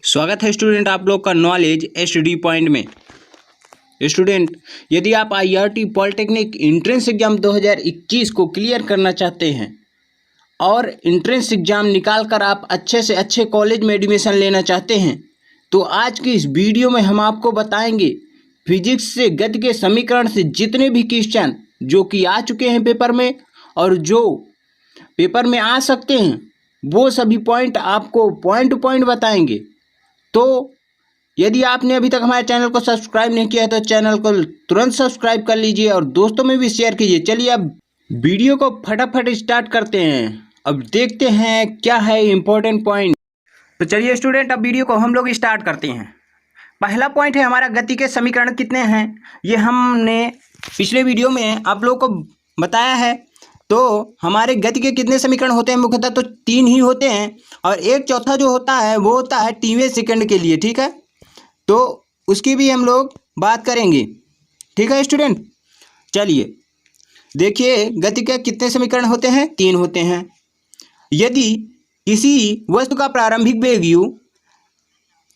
स्वागत है स्टूडेंट आप लोग का नॉलेज एसडी पॉइंट में। स्टूडेंट, यदि आप आईआरटी पॉलिटेक्निक एंट्रेंस एग्जाम 2021 को क्लियर करना चाहते हैं और एंट्रेंस एग्जाम निकाल कर आप अच्छे से अच्छे कॉलेज में एडमिशन लेना चाहते हैं, तो आज की इस वीडियो में हम आपको बताएंगे फिजिक्स से गति के समीकरण से जितने भी क्वेश्चन जो कि आ चुके हैं पेपर में और जो पेपर में आ सकते हैं, वो सभी पॉइंट आपको पॉइंट टू पॉइंट बताएंगे। तो यदि आपने अभी तक हमारे चैनल को सब्सक्राइब नहीं किया है तो चैनल को तुरंत सब्सक्राइब कर लीजिए और दोस्तों में भी शेयर कीजिए। चलिए अब वीडियो को फटाफट स्टार्ट करते हैं। अब देखते हैं क्या है इम्पोर्टेंट पॉइंट। तो चलिए स्टूडेंट, अब वीडियो को हम लोग स्टार्ट करते हैं। पहला पॉइंट है हमारा गति के समीकरण कितने हैं। ये हमने पिछले वीडियो में आप लोगों को बताया है। तो हमारे गति के कितने समीकरण होते हैं, मुख्यतः तो 3 ही होते हैं और एक चौथा जो होता है वो होता है टीवें सेकंड के लिए। ठीक है, तो उसकी भी हम लोग बात करेंगे। ठीक है स्टूडेंट, चलिए देखिए गति के कितने समीकरण होते हैं, 3 होते हैं। यदि किसी वस्तु का प्रारंभिक वेग u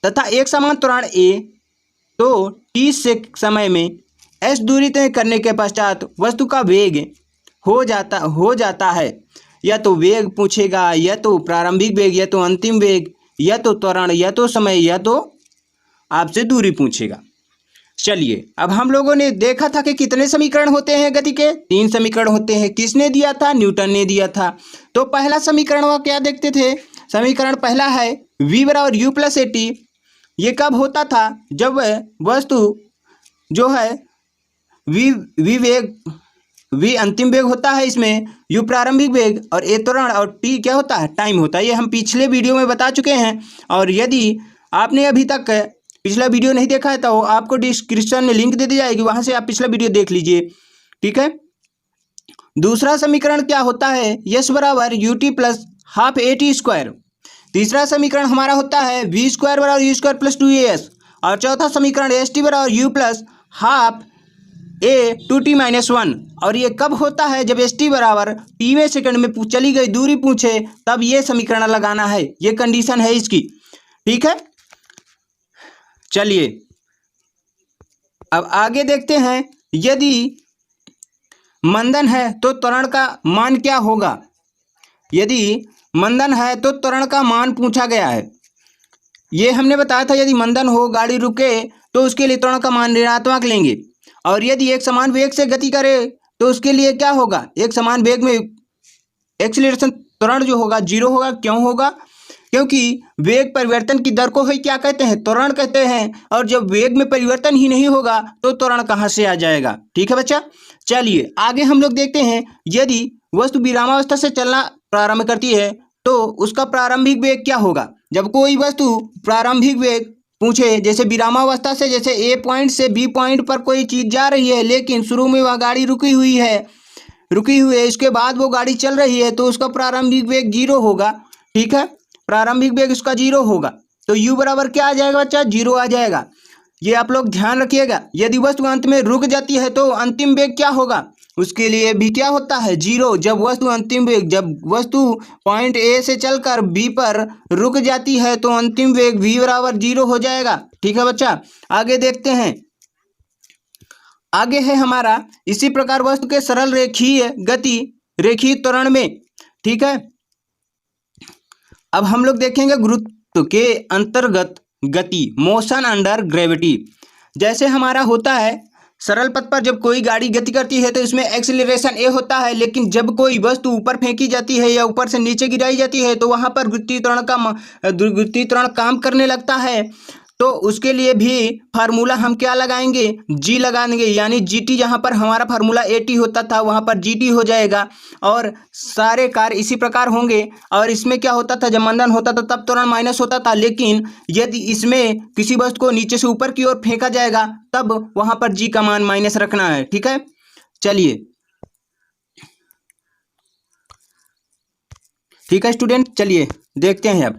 तथा एक समान त्वरण a, तो t से समय में s दूरी तय करने के पश्चात वस्तु का वेग हो जाता है। या तो वेग पूछेगा, या तो प्रारंभिक वेग, या तो अंतिम वेग, या तो त्वरण, या तो समय, या तो आपसे दूरी पूछेगा। चलिए अब हम लोगों ने देखा था कि कितने समीकरण होते हैं गति के, 3 समीकरण होते हैं। किसने दिया था? न्यूटन ने दिया था। तो पहला समीकरण वो क्या देखते थे? समीकरण पहला है v बराबर u प्लस ए टी। ये कब होता था? जब वस्तु जो है v अंतिम वेग होता है, इसमें u प्रारंभिक वेग और a त्वरण और t क्या होता है? टाइम होता है। ये हम पिछले वीडियो में बता चुके हैं और यदि आपने अभी तक पिछला वीडियो नहीं देखा है तो आपको डिस्क्रिप्शन में लिंक दे दी जाएगी, वहां से आप पिछला वीडियो देख लीजिए। ठीक है, दूसरा समीकरण क्या होता है? यस बराबर u t plus half A T square. तीसरा समीकरण हमारा होता है वी स्क्वायर बराबर यू स्क्वायर प्लस 2as। और चौथा समीकरण एस टी बराबर यू प्लस हाफ ए 2t-1। और ये कब होता है? जब एस टी बराबर टीवें सेकंड में चली गई दूरी पूछे, तब ये समीकरण लगाना है। ये कंडीशन है इसकी। ठीक है, चलिए अब आगे देखते हैं। यदि मंदन है तो त्वरण का मान क्या होगा? यदि मंदन है तो त्वरण का मान पूछा गया है। ये हमने बताया था, यदि मंदन हो, गाड़ी रुके, तो उसके लिए त्वरण का मान ऋणात्मक लेंगे। और यदि एक समान वेग से गति करे तो उसके लिए क्या होगा? एक समान वेग में एक्सीलरेशन त्वरण जो होगा 0 होगा। क्यों होगा? क्योंकि वेग परिवर्तन की दर को ही क्या कहते हैं? त्वरण कहते हैं। और जब वेग में परिवर्तन ही नहीं होगा तो त्वरण कहाँ से आ जाएगा? ठीक है बच्चा, चलिए आगे हम लोग देखते हैं। यदि वस्तु विरामावस्था से चलना प्रारंभ करती है तो उसका प्रारंभिक वेग क्या होगा? जब कोई वस्तु प्रारंभिक वेग पूछे, जैसे विरामावस्था से, जैसे ए पॉइंट से बी पॉइंट पर कोई चीज जा रही है, लेकिन शुरू में वह गाड़ी रुकी हुई है, इसके बाद वो गाड़ी चल रही है, तो उसका प्रारंभिक वेग 0 होगा। ठीक है, प्रारंभिक वेग उसका 0 होगा। तो u बराबर क्या आ जाएगा बच्चा? 0 आ जाएगा। ये आप लोग ध्यान रखिएगा। यदि वस्तु अंत में रुक जाती है तो अंतिम वेग क्या होगा? उसके लिए भी क्या होता है? 0। जब वस्तु पॉइंट ए से चलकर बी पर रुक जाती है तो अंतिम वेग v बराबर 0 हो जाएगा। ठीक है बच्चा, आगे देखते हैं। आगे है हमारा इसी प्रकार वस्तु के सरल रेखीय गति रेखीय त्वरण में। ठीक है, अब हम लोग देखेंगे गुरुत्व के अंतर्गत गति, मोशन अंडर ग्रेविटी। जैसे हमारा होता है सरल पथ पर जब कोई गाड़ी गति करती है तो इसमें एक्सीलरेशन a होता है, लेकिन जब कोई वस्तु ऊपर फेंकी जाती है या ऊपर से नीचे गिराई जाती है तो वहां पर गुरुत्वीय त्वरण काम करने लगता है। तो उसके लिए भी फार्मूला हम क्या लगाएंगे? g लगाएंगे, यानी gt। जहां पर हमारा फार्मूला at होता था वहां पर gt हो जाएगा। और सारे कार्य इसी प्रकार होंगे। और इसमें क्या होता था? जब मंदन होता था तब त्वरण माइनस होता था, लेकिन यदि इसमें किसी वस्तु को नीचे से ऊपर की ओर फेंका जाएगा तब वहां पर g का मान माइनस रखना है। ठीक है, चलिए ठीक है स्टूडेंट, चलिए देखते हैं।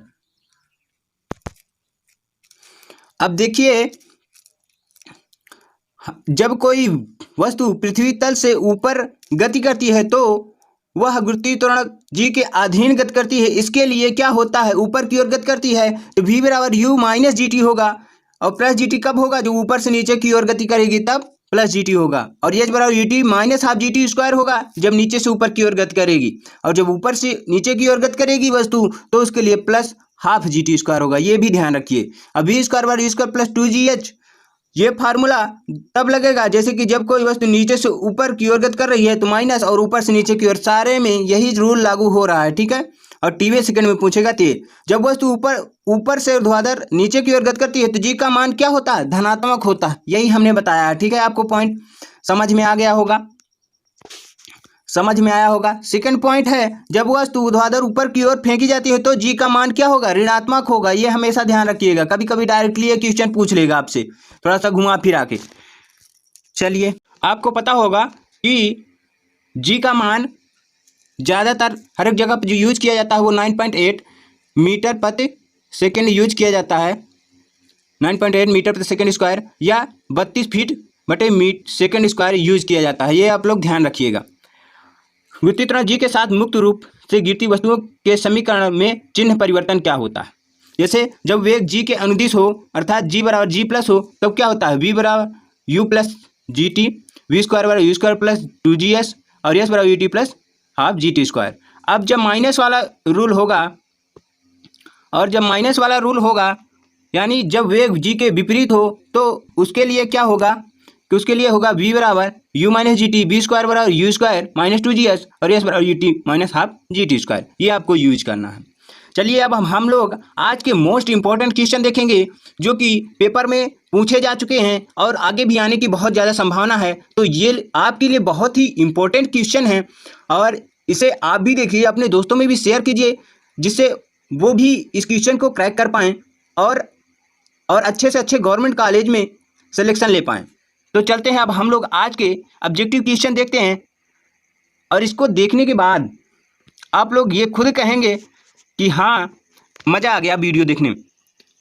अब देखिए, जब कोई वस्तु पृथ्वी तल से ऊपर गति करती है तो वह गुरुत्वीय त्वरण जी के अधीन गति करती है, इसके लिए क्या होता है, ऊपर की ओर गति करती है तो v बराबर u माइनस जी टी होगा, और प्लस जी टी कब होगा, जो ऊपर से नीचे की ओर गति करेगी तब प्लस जी टी होगा, और एच बराबर u t minus half g t square होगा जब नीचे से ऊपर की ओर गति करेगी, और जब ऊपर से नीचे की ओर गति करेगी वस्तु तो उसके लिए plus half g t square होगा, ये भी ध्यान रखिए। अब वी स्क्वायर बराबर यू स्क्वायर प्लस टू जी एच, ये फार्मूला तब लगेगा जैसे कि जब कोई वस्तु नीचे से ऊपर की ओर गति कर रही है तो माइनस, और ऊपर से नीचे की ओर, सारे में यही रूल लागू हो रहा है, ठीक है। और टीवे सेकंड में पूछेगा तो जब वस्तु ऊपर से ऊर्ध्वाधर नीचे की ओर गति करती है तो जी का मान क्या होता है, धनात्मक होता है, यही हमने बताया है, ठीक है। आपको पॉइंट समझ में आ गया होगा, समझ में आया होगा। सेकंड पॉइंट है, जब वस्तु ऊर्ध्वाधर ऊपर की ओर फेंकी जाती है तो जी का मान क्या होगा, ऋणात्मक होगा, ये हमेशा ध्यान रखिएगा। कभी कभी डायरेक्टली ये क्वेश्चन पूछ लेगा आपसे, थोड़ा सा घुमा फिरा के। चलिए, आपको पता होगा कि जी का मान ज़्यादातर हर एक जगह पर जो यूज किया जाता है वो 9.8 मीटर प्रति सेकेंड यूज किया जाता है, 9.8 मीटर प्रति सेकेंड स्क्वायर, या 32 फीट बटे सेकेंड स्क्वायर यूज किया जाता है, ये आप लोग ध्यान रखिएगा। गुरुत्वीय त्वरण जी के साथ मुक्त रूप से गिरती वस्तुओं के समीकरण में चिन्ह परिवर्तन क्या होता है, जैसे जब वेग जी के अनुदिश हो अर्थात जी बराबर जी प्लस हो तब क्या होता है, वी बराबर u plus g t, v square बराबर u square plus two g s, और एस बराबर u t plus half g t square. अब जब माइनस वाला रूल होगा, और जब माइनस वाला रूल होगा यानी जब वेग जी के विपरीत हो तो उसके लिए क्या होगा कि उसके लिए होगा v बराबर u minus g t, v square बराबर u square minus two g s, और एस बराबर u t minus half g t square, ये आपको यूज करना है। चलिए, अब हम लोग आज के मोस्ट इंपॉर्टेंट क्वेश्चन देखेंगे जो कि पेपर में पूछे जा चुके हैं और आगे भी आने की बहुत ज़्यादा संभावना है, तो ये आपके लिए बहुत ही इंपॉर्टेंट क्वेश्चन है, और इसे आप भी देखिए, अपने दोस्तों में भी शेयर कीजिए जिससे वो भी इस क्वेश्चन को क्रैक कर पाएँ और अच्छे से अच्छे गवर्नमेंट कॉलेज में सिलेक्शन ले पाएँ। तो चलते हैं, अब हम लोग आज के ऑब्जेक्टिव क्वेश्चन देखते हैं, और इसको देखने के बाद आप लोग ये खुद कहेंगे कि हाँ, मज़ा आ गया, वीडियो देखने में,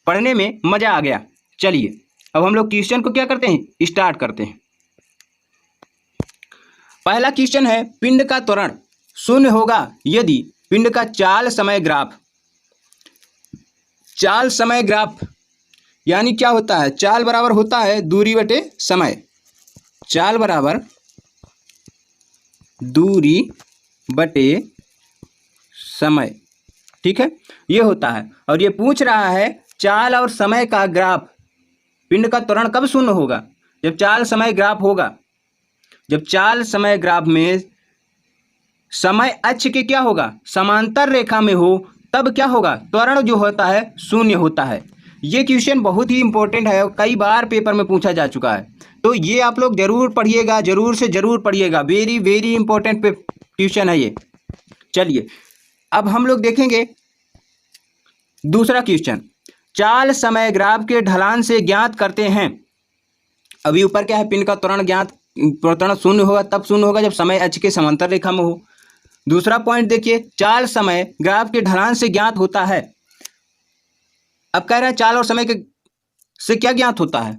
पढ़ने में मज़ा आ गया। चलिए, अब हम लोग क्वेश्चन को क्या करते हैं, स्टार्ट करते हैं। पहला क्वेश्चन है, पिंड का त्वरण शून्य होगा यदि पिंड का चाल समय ग्राफ यानी क्या होता है, चाल बराबर होता है दूरी बटे समय, चाल बराबर दूरी बटे समय, ठीक है, ये होता है। और ये पूछ रहा है चाल और समय का ग्राफ, पिंड का त्वरण कब शून्य होगा, जब चाल समय ग्राफ होगा, जब चाल समय ग्राफ में समय अक्ष के क्या होगा, समांतर रेखा में हो, तब क्या होगा, त्वरण जो होता है शून्य होता है। ये क्वेश्चन बहुत ही इंपॉर्टेंट है और कई बार पेपर में पूछा जा चुका है, तो ये आप लोग जरूर पढ़िएगा, जरूर से जरूर पढ़िएगा, वेरी वेरी इंपॉर्टेंट क्वेश्चन है ये। चलिए, अब हम लोग देखेंगे दूसरा क्वेश्चन, चाल समय ग्राफ के ढलान से ज्ञात करते हैं। अभी ऊपर क्या है, पिंड का त्वरण शून्य होगा, तब शून्य होगा जब समय अक्ष के समांतर रेखा में हो। दूसरा पॉइंट देखिए, चाल समय ग्राफ के ढलान से ज्ञात होता है। अब कह रहा है चाल और समय के से क्या ज्ञात होता है,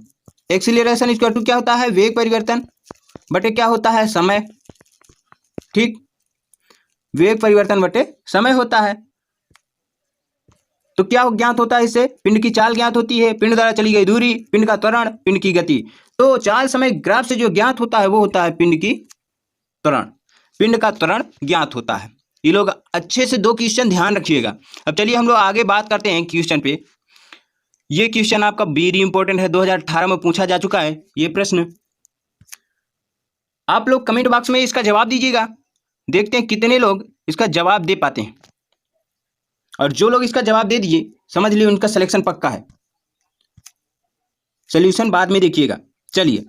एक्सीलरेशन इक्वल टू क्या होता है, वेग परिवर्तन बटे क्या होता है, समय, ठीक, वेग परिवर्तन बटे समय होता है। तो क्या ज्ञात होता है इससे, पिंड की चाल ज्ञात होती है, पिंड द्वारा चली गई दूरी, पिंड का त्वरण, पिंड की गति। तो चाल समय ग्राफ से जो ज्ञात होता है वो होता है पिंड की त्वरण, पिंड का त्वरण ज्ञात होता है। ये लोग अच्छे से दो क्वेश्चन ध्यान रखिएगा। अब चलिए हम लोग आगे बात करते हैं क्वेश्चन पे। ये क्वेश्चन आपका वेरी इंपॉर्टेंट है, 2018 में पूछा जा चुका है ये प्रश्न। आप लोग कमेंट बॉक्स में इसका जवाब दीजिएगा, देखते हैं कितने लोग इसका जवाब दे पाते हैं, और जो लोग इसका जवाब दे दिए समझ लिए उनका सिलेक्शन पक्का है, सॉल्यूशन बाद में देखिएगा। चलिए,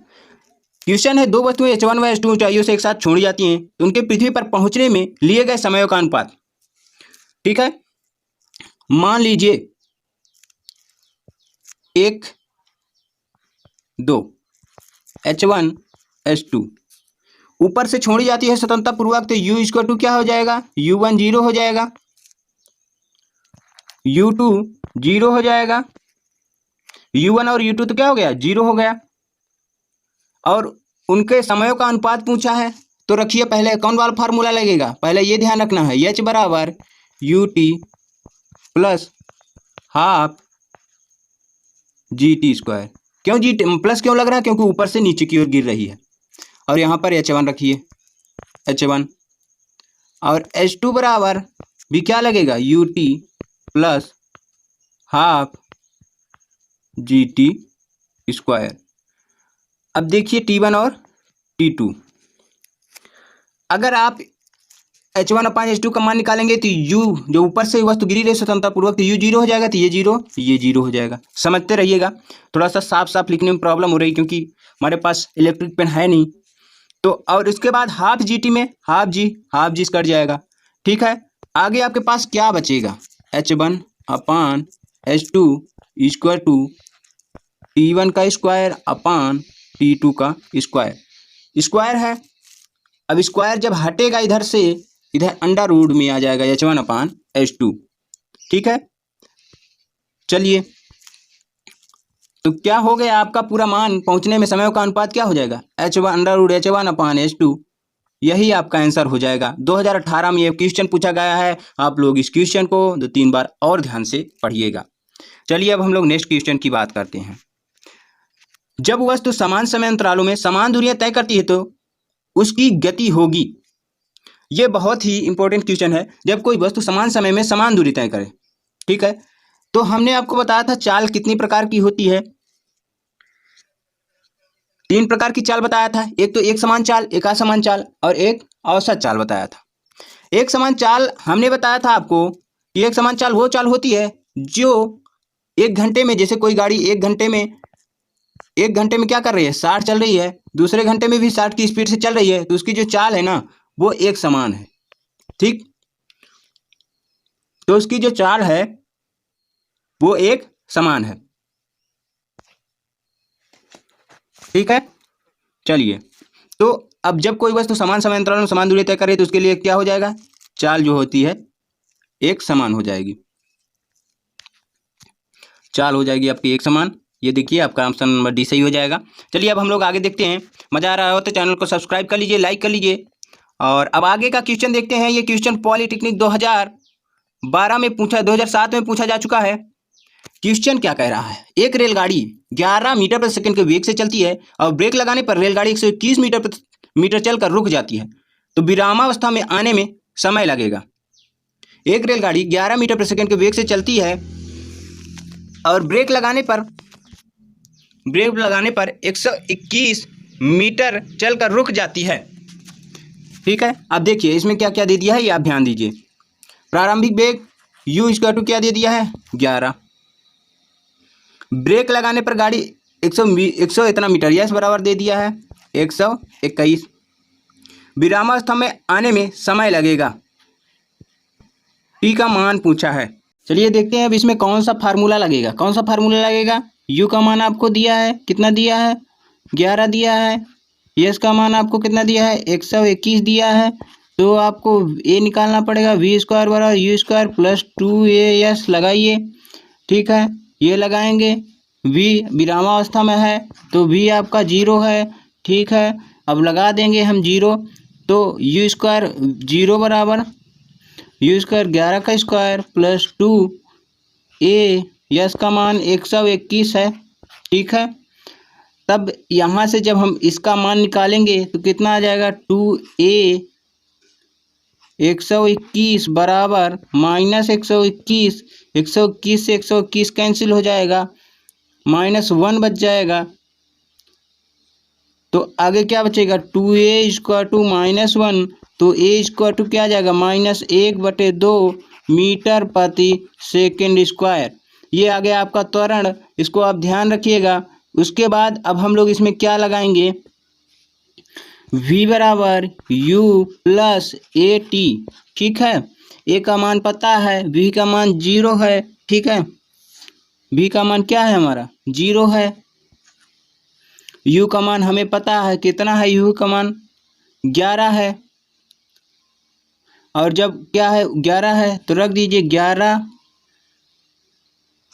क्वेश्चन है, दो वस्तुएं H1 व H2 ऊंचाइयों से एक साथ छोड़ी जाती हैं, तो उनके पृथ्वी पर पहुंचने में लिए गए समयों का अनुपात, ठीक है। मान लीजिए 1 2 H1 H2 ऊपर से छोड़ी जाती है स्वतंत्रता पूर्वक, तो U इक्वल टू क्या हो जाएगा, U1 0 हो जाएगा, U2 0 हो जाएगा, U1 और U2 तो क्या हो गया, 0 हो गया। और उनके समयों का अनुपात पूछा है, तो रखिए पहले कौन वाला फार्मूला लगेगा, पहले ये ध्यान रखना है, एच बराबर u t plus half g t square. क्यों जी प्लस क्यों लग रहा है, क्योंकि ऊपर से नीचे की ओर गिर रही है। और यहाँ पर H1 रखिए, H1 और H2 बराबर भी क्या लगेगा, you t plus half g t square. अब देखिए T1 और T2, अगर आप H1 अपान H2 का मान निकालेंगे तो U जो ऊपर से वस्तु गिरी रही स्वतंत्रता पूर्वक, तो U जीरो हो जाएगा, तो ये जीरो हो जाएगा। समझते रहिएगा, थोड़ा सा साफ साफ लिखने में प्रॉब्लम हो रही क्योंकि हमारे पास इलेक्ट्रिक पेन है नहीं। तो और उसके बाद हाफ जी टी में हाफ जी कट जाएगा। ठीक है, आगे आपके पास क्या बचेगा, H1 upon H2 equal to T1 का स्क्वायर अपान T2 का स्क्वायर है। अब स्क्वायर जब हटेगा इधर से, इधर अंडर रूट में आ जाएगा H1 अपान H2। ठीक है, चलिए तो क्या हो गया, आपका पूरा मान पहुंचने में समय का अनुपात क्या हो जाएगा, H1 अंडर रूट H1 अपान H2। यही आपका आंसर हो जाएगा। 2018 में ये क्वेश्चन पूछा गया है, आप लोग इस क्वेश्चन को 2-3 बार और ध्यान से पढ़िएगा। चलिए अब हम लोग नेक्स्ट क्वेश्चन की बात करते हैं। जब वस्तु समान समय अंतरालों में समान दूरियां तय करती है तो उसकी गति होगी। ये बहुत ही इंपॉर्टेंट क्वेश्चन है, जब कोई वस्तु समान समय में समान दूरी तय करे। ठीक है, तो हमने आपको बताया था चाल कितनी प्रकार की होती है, 3 प्रकार की चाल बताया था। एक तो एक समान चाल, एक असमान चाल और एक औसत चाल बताया था। एक समान चाल हमने बताया था आपको कि एक समान चाल वो चाल होती है जो 1 घंटे में, जैसे कोई गाड़ी 1 घंटे में क्या कर रही है, 60 चल रही है, दूसरे घंटे में भी 60 की स्पीड से चल रही है, तो उसकी जो चाल है ना वो एक समान है। ठीक, तो उसकी जो चाल है वो एक समान है। ठीक है, चलिए तो अब जब कोई वस्तु समान समय अंतराल में समान दूरी तय करे तो उसके लिए क्या हो जाएगा, चाल जो होती है एक समान हो जाएगी, चाल हो जाएगी आपकी एक समान। ये देखिए आपका ऑप्शन नंबर डी सही हो जाएगा। चलिए अब हम लोग आगे देखते हैं। मज़ा आ रहा हो तो चैनल को सब्सक्राइब कर लीजिए, लाइक कर लीजिए। और अब आगे का क्वेश्चन देखते हैं। ये क्वेश्चन पॉलिटेक्निक 2012 में पूछा, 2007 में पूछा जा चुका है। क्वेश्चन क्या कह रहा है, एक रेलगाड़ी 11 मीटर प्रति सेकंड के वेग से चलती है और ब्रेक लगाने पर रेलगाड़ी 121 मीटर चलकर रुक जाती है, तो विरामावस्था में आने में समय लगेगा। एक रेलगाड़ी 11 मीटर प्रति सेकंड के वेग से चलती है और ब्रेक लगाने पर 121 मीटर चलकर रुक जाती है। ठीक है, अब देखिए इसमें क्या क्या दे दिया है, ये आप ध्यान दीजिए। प्रारंभिक वेग u इक्वल टू क्या दे दिया है, 11। ब्रेक लगाने पर गाड़ी 100 इतना मीटर, यस बराबर दे दिया है 121। विरामावस्था में आने में समय लगेगा, t का मान पूछा है। चलिए देखते हैं अब इसमें कौन सा फार्मूला लगेगा। कौन सा फार्मूला लगेगा, u का मान आपको दिया है, कितना दिया है, 11 दिया है। यस का मान आपको कितना दिया है, 121 दिया है। तो आपको a निकालना पड़ेगा, v स्क्वायर बराबर u स्क्वायर प्लस 2a लगाइए। ठीक है, ये लगाएंगे, v विरामावस्था में है तो v आपका 0 है। ठीक है, अब लगा देंगे हम 0, तो u स्क्वायर 0 बराबर u स्क्वायर 11 का स्क्वायर प्लस 2a, यस का मान 121 है। ठीक है, तब यहाँ से जब हम इसका मान निकालेंगे तो कितना आ जाएगा, 2a 121 बराबर माइनस 121, 121 से 121 कैंसिल हो जाएगा, -1 बच जाएगा। तो आगे क्या बचेगा, 2a स्क्वायर टू -1, तो a स्क्वायर टू क्या आ जाएगा, -1/2 मीटर प्रति सेकेंड स्क्वायर। ये आ गया आपका त्वरण, इसको आप ध्यान रखिएगा। उसके बाद अब हम लोग इसमें क्या लगाएंगे, v बराबर u प्लस ए टी। ठीक है, a का मान पता है, v का मान 0 है। ठीक है, v का मान क्या है हमारा, 0 है। u का मान हमें पता है, कितना है, u का मान 11 है। और जब क्या है, 11 है तो रख दीजिए 11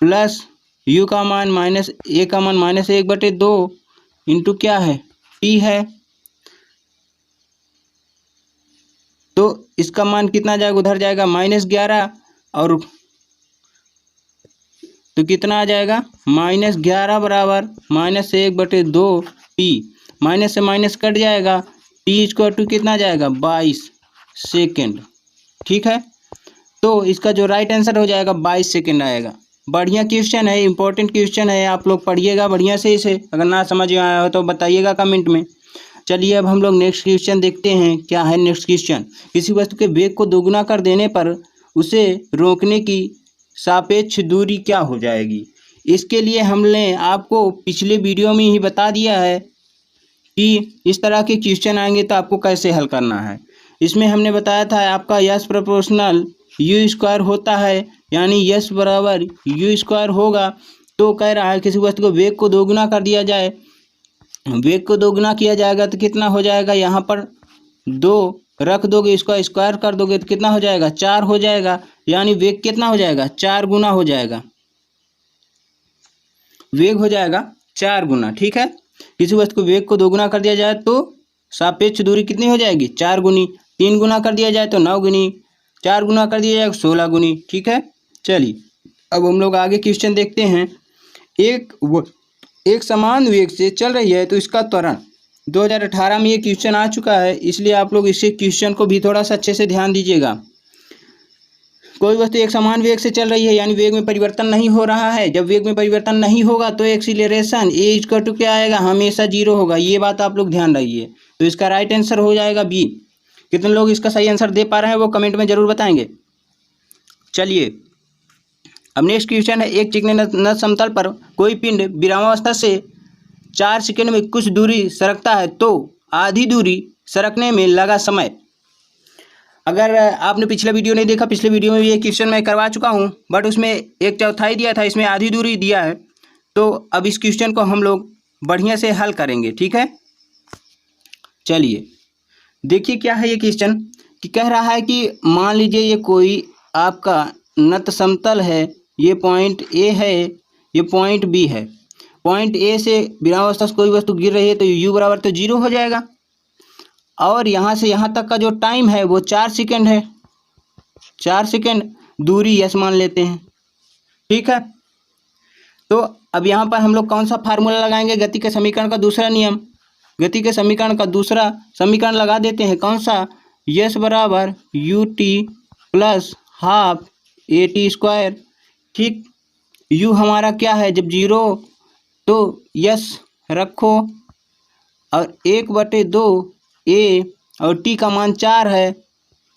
प्लस u का मान माइनस a का मान -1/2 इंटू क्या है, t है। तो इसका मान कितना जाएगा, उधर जाएगा -11 और तो कितना आ जाएगा -11 बराबर -1/2 टी। माइनस से माइनस कट जाएगा, टी इक्वल टू कितना जाएगा 22 सेकेंड। ठीक है, तो इसका जो राइट आंसर हो जाएगा 22 सेकेंड आएगा। बढ़िया क्वेश्चन है, इंपॉर्टेंट क्वेश्चन है, आप लोग पढ़िएगा बढ़िया से इसे। अगर ना समझ आया हो तो बताइएगा कमेंट में। चलिए अब हम लोग नेक्स्ट क्वेश्चन देखते हैं। क्या है नेक्स्ट क्वेश्चन? किसी वस्तु के वेग को दोगुना कर देने पर उसे रोकने की सापेक्ष दूरी क्या हो जाएगी? इसके लिए हमने आपको पिछले वीडियो में ही बता दिया है कि इस तरह के क्वेश्चन आएंगे तो आपको कैसे हल करना है। इसमें हमने बताया था आपका यस प्रोपोर्शनल यू स्क्वायर होता है, यानी यस बराबर यू स्क्वायर होगा। तो कह रहा है किसी वस्तु को वेग को दोगुना कर दिया जाए, वेग को दोगुना किया जाएगा तो कितना हो जाएगा, यहाँ पर 2 रख दोगे, इसका स्क्वायर कर दोगे तो कितना हो जाएगा 4 हो जाएगा, यानी वेग कितना हो जाएगा 4 गुना हो जाएगा, वेग हो जाएगा 4 गुना। ठीक है, किसी वस्तु को वेग को दोगुना कर दिया जाए तो सापेक्ष दूरी कितनी हो जाएगी 4 गुनी, 3 गुना कर दिया जाए तो 9 गुनी, 4 गुना कर दिया जाए 16 गुनी। ठीक है, चलिए अब हम लोग आगे क्वेश्चन देखते हैं। एक समान वेग से चल रही है तो इसका त्वरण 2018 में ये क्वेश्चन आ चुका है, इसलिए आप लोग इसे क्वेश्चन को भी थोड़ा सा अच्छे से ध्यान दीजिएगा। कोई वस्तु एक समान वेग से चल रही है, यानी वेग में परिवर्तन नहीं हो रहा है। जब वेग में परिवर्तन नहीं होगा तो एक्सीलरेशन ए इक्वल टू क्या आएगा, हमेशा 0 होगा। ये बात आप लोग ध्यान रखिए। तो इसका राइट आंसर हो जाएगा बी। कितने लोग इसका सही आंसर दे पा रहे हैं वो कमेंट में ज़रूर बताएंगे। चलिए अब नेक्स्ट क्वेश्चन है। एक चिकने नत समतल पर कोई पिंड विरामावस्था से 4 सेकंड में कुछ दूरी सरकता है तो आधी दूरी सरकने में लगा समय। अगर आपने पिछला वीडियो नहीं देखा, पिछले वीडियो में भी ये क्वेश्चन मैं करवा चुका हूँ, बट उसमें 1/4 दिया था, इसमें आधी दूरी दिया है। तो अब इस क्वेश्चन को हम लोग बढ़िया से हल करेंगे। ठीक है, चलिए देखिए क्या है ये क्वेश्चन कि कह रहा है कि मान लीजिए ये कोई आपका नत समतल है, ये पॉइंट ए है, ये पॉइंट बी है। पॉइंट ए से विरामावस्था से कोई वस्तु गिर रही है तो यू बराबर तो 0 हो जाएगा, और यहाँ से यहाँ तक का जो टाइम है वो 4 सेकेंड है। 4 सेकेंड दूरी यस मान लेते हैं। ठीक है, तो अब यहाँ पर हम लोग कौन सा फार्मूला लगाएंगे, गति के समीकरण का दूसरा नियम, गति के समीकरण का दूसरा समीकरण लगा देते हैं। कौन सा, यस बराबर u t plus half A T square. ठीक, यू हमारा क्या है, जब 0 तो यस रखो और 1/2 ए और टी का मान 4 है,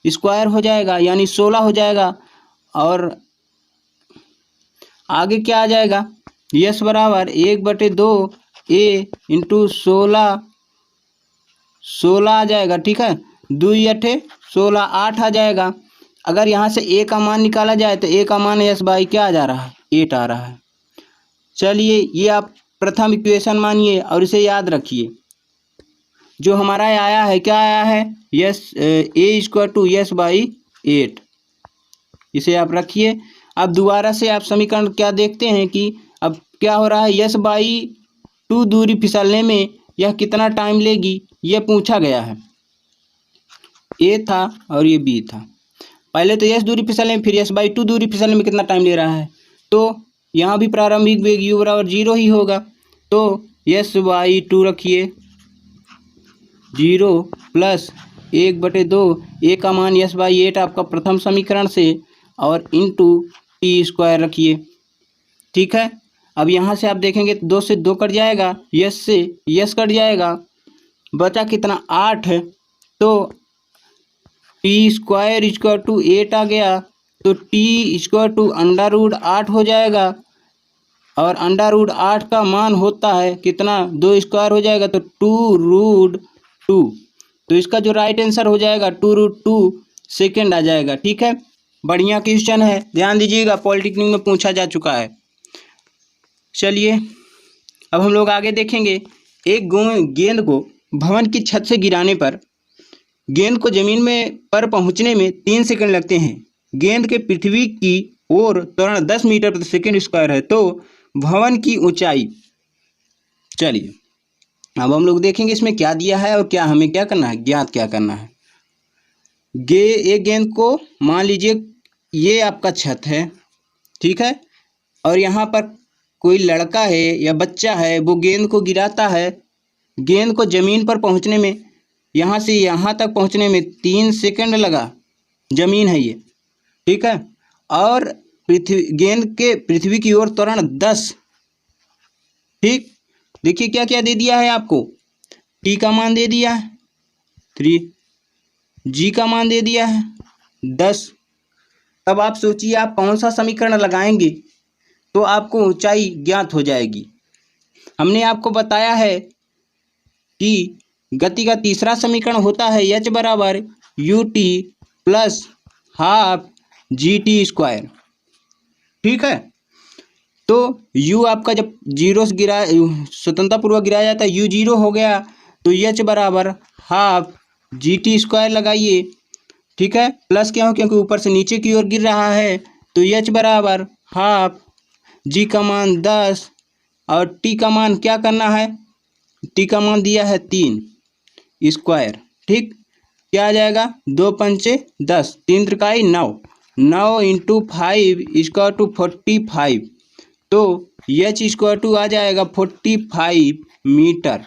स्क्वायर हो जाएगा यानी 16 हो जाएगा। और आगे क्या आ जाएगा, यस बराबर 1/2 ए इंटू 16 आ जाएगा। ठीक है, 2 8 16 8 आ जाएगा। अगर यहाँ से ए का मान निकाला जाए तो ए का मान यस बाई क्या आ जा रहा है 8 आ रहा है। चलिए ये आप प्रथम इक्वेशन मानिए और इसे याद रखिए। जो हमारा आया है, क्या आया है, S A equal to S by 8, इसे आप रखिए। अब दोबारा से आप समीकरण क्या देखते हैं कि अब क्या हो रहा है, यस बाई 2 दूरी फिसलने में यह कितना टाइम लेगी, यह पूछा गया है। ए था और ये बी था। पहले तो यस दूरी फिसलने में, फिर यस बाई 2 दूरी फिसलने में कितना टाइम ले रहा है। तो यहाँ भी प्रारंभिक वेग यू बराबर 0 ही होगा। तो यस बाई 2 रखिए, 0 प्लस 1/2 ए का मान यस बाई 8 आपका प्रथम समीकरण से, और इंटू टी स्क्वायर रखिए। ठीक है, अब यहाँ से आप देखेंगे तो 2 से 2 कट जाएगा, यस से यस कट जाएगा, बचा कितना 8 है। तो टी स्क्वायर इक्वल टू 8 आ गया, तो टी इक्वल टू √8 हो जाएगा, और √8 का मान होता है कितना, 2 स्क्वायर हो जाएगा तो 2√2। तो इसका जो राइट आंसर हो जाएगा 2√2 सेकेंड आ जाएगा। ठीक है, बढ़िया क्वेश्चन है, ध्यान दीजिएगा, पॉलिटेक्निक में पूछा जा चुका है। चलिए अब हम लोग आगे देखेंगे। एक गेंद को भवन की छत से गिराने पर गेंद को जमीन में पर पहुंचने में 3 सेकंड लगते हैं। गेंद के पृथ्वी की ओर त्वरण 10 मीटर प्रति सेकंड स्क्वायर है, तो भवन की ऊंचाई। चलिए अब हम लोग देखेंगे इसमें क्या दिया है और क्या हमें क्या करना है, ज्ञात क्या करना है। एक गेंद को मान लीजिए ये आपका छत है, ठीक है, और यहाँ पर कोई लड़का है या बच्चा है, वो गेंद को गिराता है। गेंद को ज़मीन पर पहुँचने में, यहाँ से यहाँ तक पहुँचने में 3 सेकंड लगा। ज़मीन है ये, ठीक है, और गेंद के पृथ्वी की ओर त्वरण 10। ठीक, देखिए क्या क्या दे दिया है आपको। टी का मान दे दिया है 3, जी का मान दे दिया है 10। तब आप सोचिए आप कौन सा समीकरण लगाएंगे तो आपको ऊंचाई ज्ञात हो जाएगी। हमने आपको बताया है कि गति का तीसरा समीकरण होता है h बराबर ut प्लस हाफ GT²। ठीक है, तो u आपका जब जीरो से स्वतंत्रतापूर्वक गिराया जाता है, u 0 हो गया, तो h बराबर हाफ GT² लगाइए। ठीक है, प्लस क्या हो, क्योंकि ऊपर से नीचे की ओर गिर रहा है, तो h बराबर हाफ g का मान 10 और t का मान क्या करना है, t का मान दिया है 3 स्क्वायर। ठीक, क्या आ जाएगा, 2 पंचे 10, 3 त्रिकाई 9, 9 × 5 = 45। तो h आ जाएगा 45 मीटर।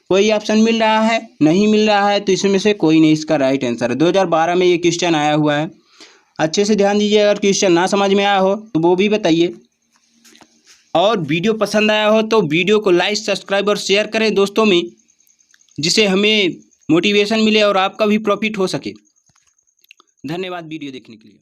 कोई ऑप्शन मिल रहा है, नहीं मिल रहा है, तो इसमें से कोई नहीं इसका राइट आंसर है। 2012 में ये क्वेश्चन आया हुआ है, अच्छे से ध्यान दीजिए। अगर क्वेश्चन ना समझ में आया हो तो वो भी बताइए, और वीडियो पसंद आया हो तो वीडियो को लाइक, सब्सक्राइब और शेयर करें दोस्तों में, जिससे हमें मोटिवेशन मिले और आपका भी प्रॉफिट हो सके। धन्यवाद वीडियो देखने के लिए।